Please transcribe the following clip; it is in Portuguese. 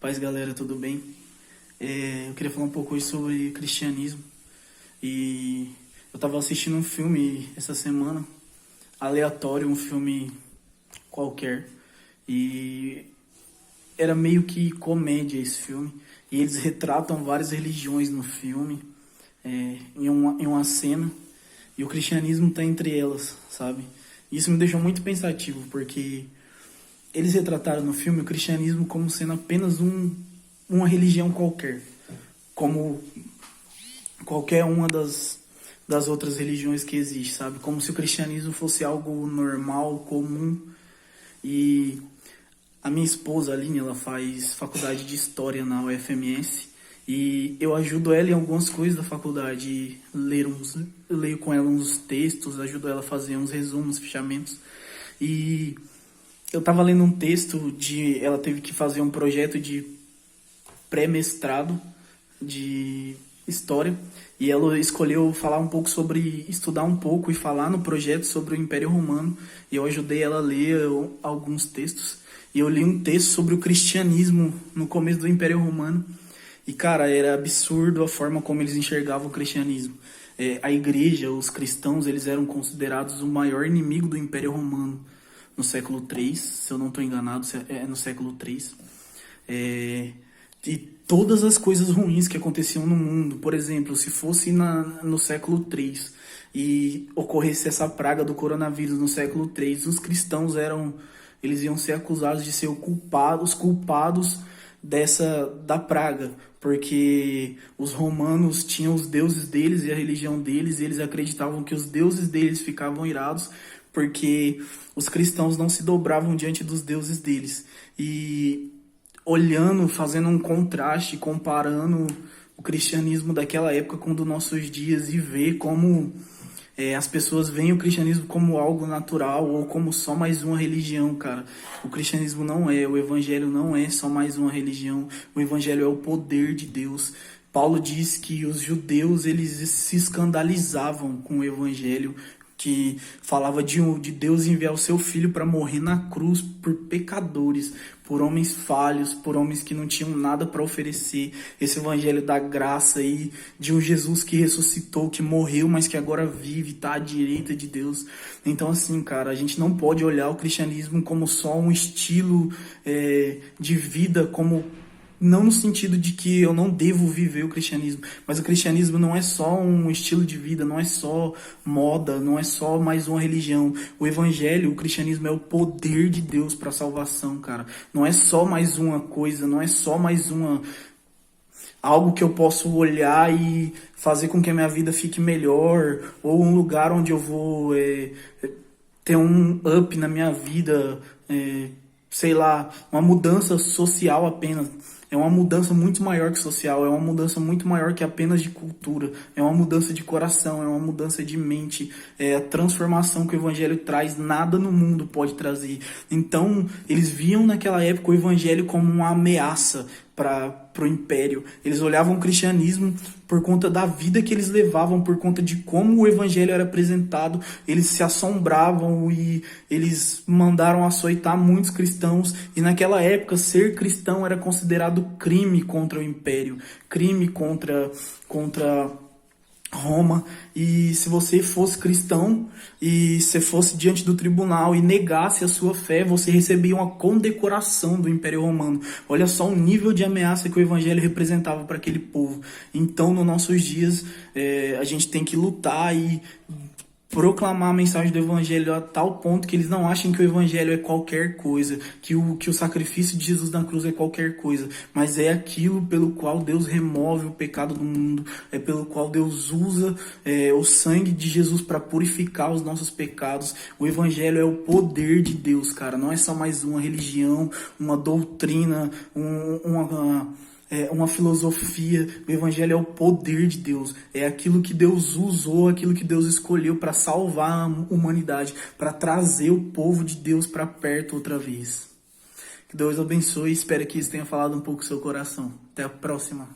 Paz, galera, tudo bem? Eu queria falar um pouco hoje sobre cristianismo. E eu tava assistindo um filme essa semana, aleatório, um filme qualquer. E era meio que comédia esse filme. E eles retratam várias religiões no filme, em uma cena. E o cristianismo tá entre elas, sabe? Isso me deixou muito pensativo, porque eles retrataram no filme o cristianismo como sendo apenas uma religião qualquer, como qualquer uma das outras religiões que existe, sabe? Como se o cristianismo fosse algo normal, comum. E a minha esposa, a Aline, ela faz faculdade de História na UFMS e eu ajudo ela em algumas coisas da faculdade, eu leio com ela uns textos, ajudo ela a fazer uns resumos, fechamentos. E eu tava lendo um texto ela teve que fazer um projeto de pré-mestrado de história e ela escolheu falar um pouco sobre, estudar um pouco e falar no projeto sobre o Império Romano, e eu ajudei ela a ler alguns textos. E eu li um texto sobre o cristianismo no começo do Império Romano. E, cara, era absurdo a forma como eles enxergavam o cristianismo. A igreja, os cristãos, eles eram considerados o maior inimigo do Império Romano no século III, se eu não estou enganado, é no século III. E todas as coisas ruins que aconteciam no mundo, por exemplo, se fosse no século III e ocorresse essa praga do coronavírus no século III, os cristãos eles iam ser acusados de ser culpados da praga, porque os romanos tinham os deuses deles e a religião deles, e eles acreditavam que os deuses deles ficavam irados porque os cristãos não se dobravam diante dos deuses deles. E olhando, fazendo um contraste, comparando o cristianismo daquela época com o dos nossos dias, e ver como as pessoas veem o cristianismo como algo natural ou como só mais uma religião, cara. O cristianismo não é, o evangelho não é só mais uma religião. O evangelho é o poder de Deus. Paulo diz que os judeus, eles se escandalizavam com o evangelho, que falava de Deus enviar o seu filho para morrer na cruz por pecadores, por homens falhos, por homens que não tinham nada para oferecer. Esse evangelho da graça aí, de um Jesus que ressuscitou, que morreu, mas que agora vive, está à direita de Deus. Então, assim, cara, a gente não pode olhar o cristianismo como só um estilo de vida, como não no sentido de que eu não devo viver o cristianismo, mas o cristianismo não é só um estilo de vida, não é só moda, não é só mais uma religião. O evangelho, o cristianismo é o poder de Deus para a salvação, cara. Não é só mais uma coisa, não é só mais algo que eu posso olhar e fazer com que a minha vida fique melhor, ou um lugar onde eu vou ter um up na minha vida, sei lá, uma mudança social apenas. É uma mudança muito maior que social, é uma mudança muito maior que apenas de cultura, é uma mudança de coração, é uma mudança de mente, é a transformação que o evangelho traz, nada no mundo pode trazer. Então, eles viam naquela época o evangelho como uma ameaça para o império. Eles olhavam o cristianismo por conta da vida que eles levavam, por conta de como o evangelho era apresentado. Eles se assombravam e eles mandaram açoitar muitos cristãos. E naquela época, ser cristão era considerado crime contra o império, crime contra Roma. E se você fosse cristão e você fosse diante do tribunal e negasse a sua fé, você recebia uma condecoração do Império Romano. Olha só o nível de ameaça que o evangelho representava para aquele povo. Então, nos nossos dias, a gente tem que lutar e proclamar a mensagem do evangelho a tal ponto que eles não achem que o evangelho é qualquer coisa, que o sacrifício de Jesus na cruz é qualquer coisa, mas é aquilo pelo qual Deus remove o pecado do mundo, é pelo qual Deus usa o sangue de Jesus para purificar os nossos pecados. O evangelho é o poder de Deus, cara, não é só mais uma religião, uma doutrina, uma filosofia. O evangelho é o poder de Deus, é aquilo que Deus usou, aquilo que Deus escolheu para salvar a humanidade, para trazer o povo de Deus para perto outra vez. Que Deus abençoe e espero que isso tenha falado um pouco do seu coração. Até a próxima.